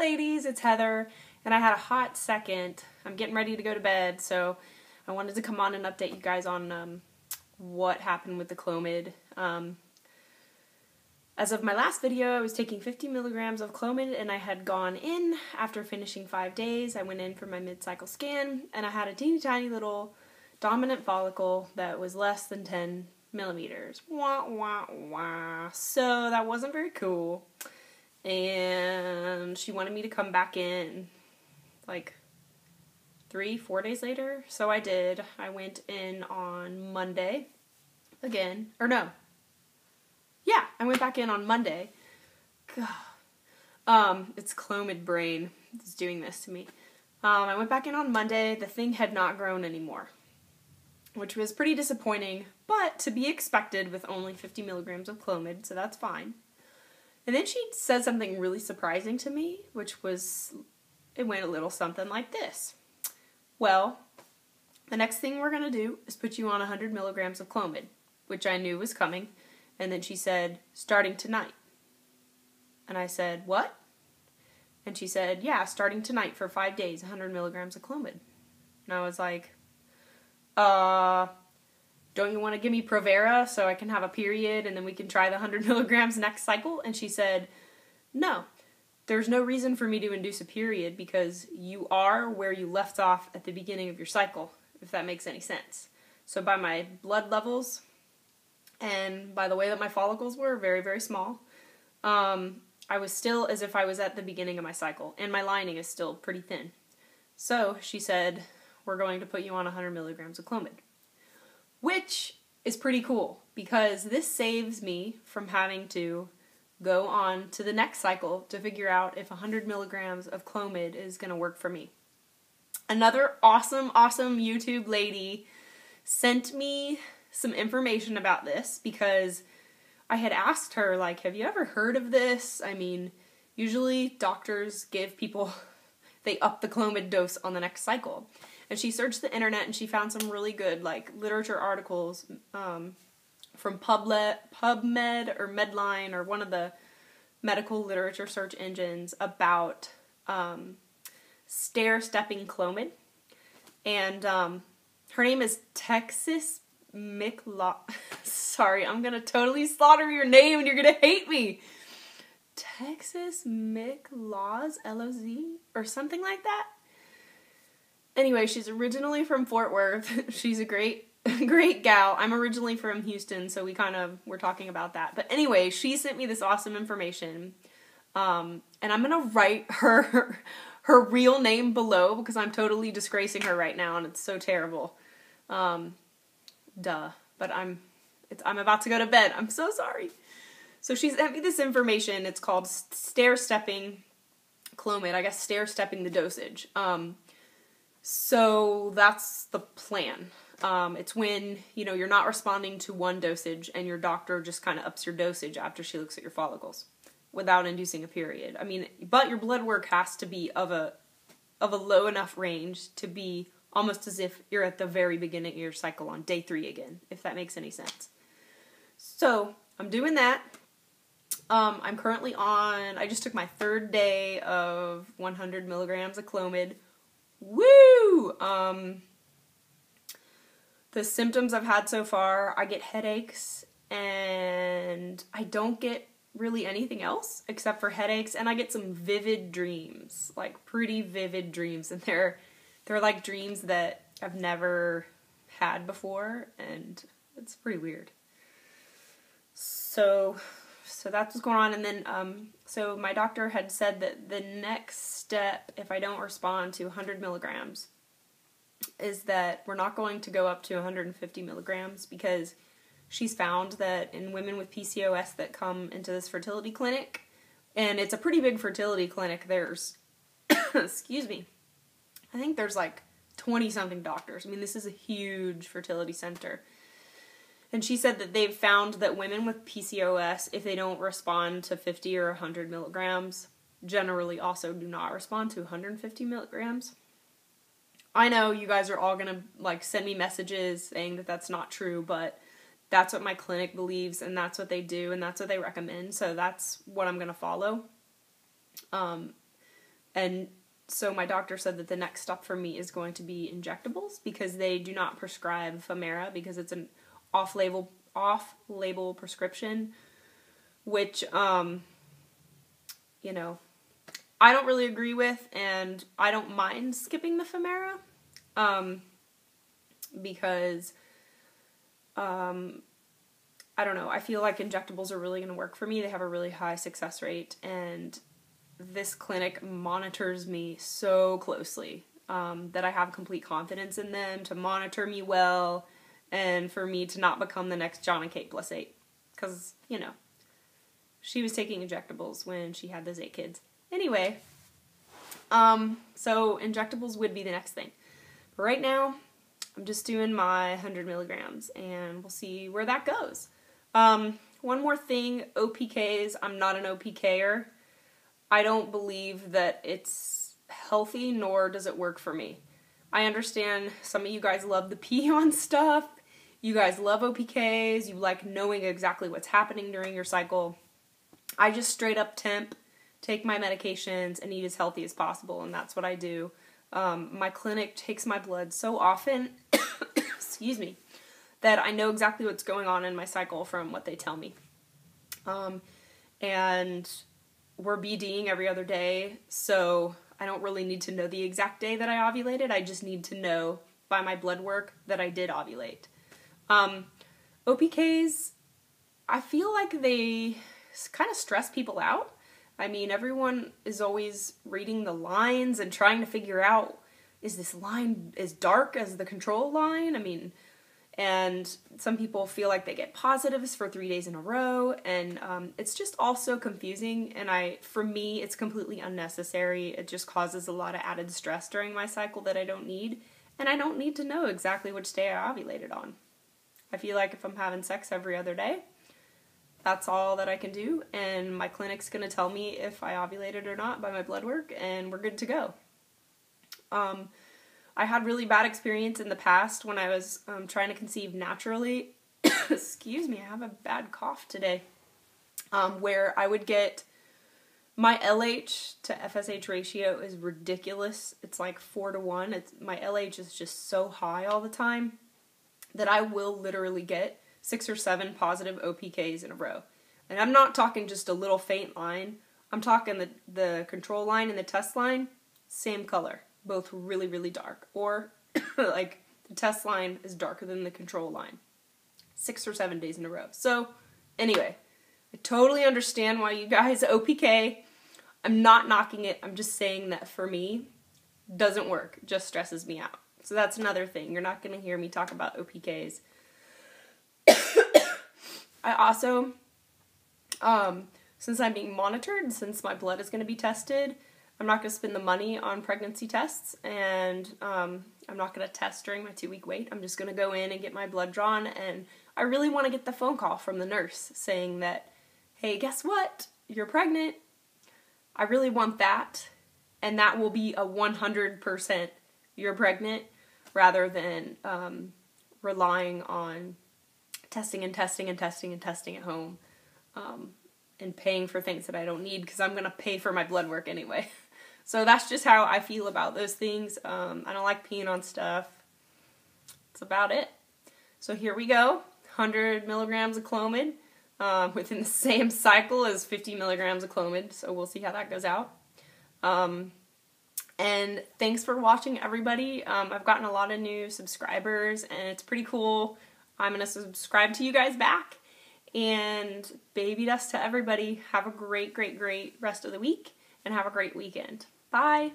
ladies, it's Heather, and I had a hot second. I'm getting ready to go to bed, so I wanted to come on and update you guys on what happened with the clomid. As of my last video, I was taking 50 milligrams of clomid, and I had gone in after finishing 5 days. I went in for my mid-cycle scan, and I had a teeny tiny little dominant follicle that was less than 10 millimeters. Wah, wah, wah. So that wasn't very cool. And she wanted me to come back in like 3-4 days later. So I did. I went in on Monday again. Or no. Yeah, I went back in on Monday. God. It's clomid brain that's doing this to me. I went back in on Monday. The thing had not grown anymore, which was pretty disappointing, but to be expected with only 50 milligrams of clomid, so that's fine. And then she said something really surprising to me, which was, it went a little something like this. Well, the next thing we're going to do is put you on 100 milligrams of clomid, which I knew was coming. And then she said, starting tonight. And I said, what? And she said, yeah, starting tonight for 5 days, 100 milligrams of clomid. And I was like, don't you want to give me Provera so I can have a period and then we can try the 100 milligrams next cycle? And she said, no, there's no reason for me to induce a period because you are where you left off at the beginning of your cycle, if that makes any sense. So by my blood levels and by the way that my follicles were very, very small, I was still as if I was at the beginning of my cycle, and my lining is still pretty thin. So she said, we're going to put you on 100 milligrams of clomid, which is pretty cool because this saves me from having to go on to the next cycle to figure out if 100 milligrams of clomid is going to work for me. Another awesome YouTube lady sent me some information about this because I had asked her, like, have you ever heard of this? I mean, usually doctors give people, they up the clomid dose on the next cycle. And she searched the internet and she found some really good, like, literature articles from PubMed or Medline or one of the medical literature search engines about stair-stepping clomid. And her name is texasmickloz. Sorry, I'm going to totally slaughter your name and you're going to hate me. texasmickloz, L-O-Z, or something like that. Anyway, she's originally from Fort Worth. She's a great gal. I'm originally from Houston, so we're talking about that. But anyway, she sent me this awesome information. And I'm gonna write her real name below because I'm totally disgracing her right now and it's so terrible. But I'm about to go to bed. I'm so sorry. So she sent me this information. It's called stair-stepping clomid. I guess stair-stepping the dosage. So that's the plan. It's when, you're not responding to one dosage and your doctor just kind of ups your dosage after she looks at your follicles without inducing a period. I mean, but your blood work has to be of a low enough range to be almost as if you're at the very beginning of your cycle on day 3 again, if that makes any sense. So I'm doing that. I'm currently I just took my 3rd day of 100 milligrams of clomid. Woo! The symptoms I've had so far, I get headaches, and I don't get really anything else except for headaches, and I get some vivid dreams, like pretty vivid dreams, and they're like dreams that I've never had before, and it's pretty weird. So that's what's going on, and then, so my doctor had said that the next step, if I don't respond to 100 milligrams, is that we're not going to go up to 150 milligrams because she's found that in women with PCOS that come into this fertility clinic, and it's a pretty big fertility clinic, there's, excuse me, I think there's like 20-something doctors. I mean, this is a huge fertility center. And she said that they've found that women with PCOS, if they don't respond to 50 or 100 milligrams, generally also do not respond to 150 milligrams. I know you guys are all going to send me messages saying that that's not true, but that's what my clinic believes, and that's what they do, and that's what they recommend, so that's what I'm going to follow. And so my doctor said that the next step for me is going to be injectables, because they do not prescribe Femara because it's an off-label prescription, which, you know, I don't really agree with, and I don't mind skipping the Femara, because, I don't know, I feel like injectables are really going to work for me. They have a really high success rate, and this clinic monitors me so closely, that I have complete confidence in them to monitor me well, and for me to not become the next John and Kate plus 8, because, you know, she was taking injectables when she had those 8 kids. Anyway, so injectables would be the next thing. But right now, I'm just doing my 100 milligrams, and we'll see where that goes. One more thing, OPKs, I'm not an OPKer. I don't believe that it's healthy, nor does it work for me. I understand some of you guys love the Pcos stuff. You guys love OPKs. You like knowing exactly what's happening during your cycle. I just straight up temp, take my medications, and eat as healthy as possible, and that's what I do. My clinic takes my blood so often, excuse me, that I know exactly what's going on in my cycle from what they tell me. And we're BDing every other day, so I don't really need to know the exact day that I ovulated. I just need to know by my blood work that I did ovulate. OPKs, I feel like they kind of stress people out. I mean, everyone is always reading the lines and trying to figure out, is this line as dark as the control line? I mean, and some people feel like they get positives for 3 days in a row, and it's just all so confusing, and for me, it's completely unnecessary. It just causes a lot of added stress during my cycle that I don't need, and I don't need to know exactly which day I ovulated on. I feel like if I'm having sex every other day, that's all that I can do, and my clinic's going to tell me if I ovulated or not by my blood work, and we're good to go. I had really bad experience in the past when I was trying to conceive naturally. Excuse me, I have a bad cough today. Where I would get, my LH to FSH ratio is ridiculous. It's like 4-to-1. My LH is just so high all the time that I will literally get 6 or 7 positive OPKs in a row. And I'm not talking just a little faint line. I'm talking the control line and the test line, same color. Both really, really dark. Or, like, the test line is darker than the control line. 6 or 7 days in a row. So, anyway, I totally understand why you guys OPK. I'm not knocking it. I'm just saying that for me, doesn't work. Just stresses me out. So that's another thing. You're not going to hear me talk about OPKs. I also, since I'm being monitored, since my blood is going to be tested, I'm not going to spend the money on pregnancy tests, and I'm not going to test during my 2-week wait. I'm just going to go in and get my blood drawn, and I really want to get the phone call from the nurse saying that, hey, guess what? You're pregnant. I really want that, and that will be a 100% you're pregnant, rather than relying on testing and testing and testing and testing at home, and paying for things that I don't need, because I'm going to pay for my blood work anyway. So that's just how I feel about those things. I don't like peeing on stuff. That's about it. So here we go. 100 milligrams of clomid within the same cycle as 50 milligrams of clomid. So we'll see how that goes out. And thanks for watching, everybody. I've gotten a lot of new subscribers, and it's pretty cool. I'm going to subscribe to you guys back. And baby dust to everybody. Have a great, great, great rest of the week, and have a great weekend. Bye!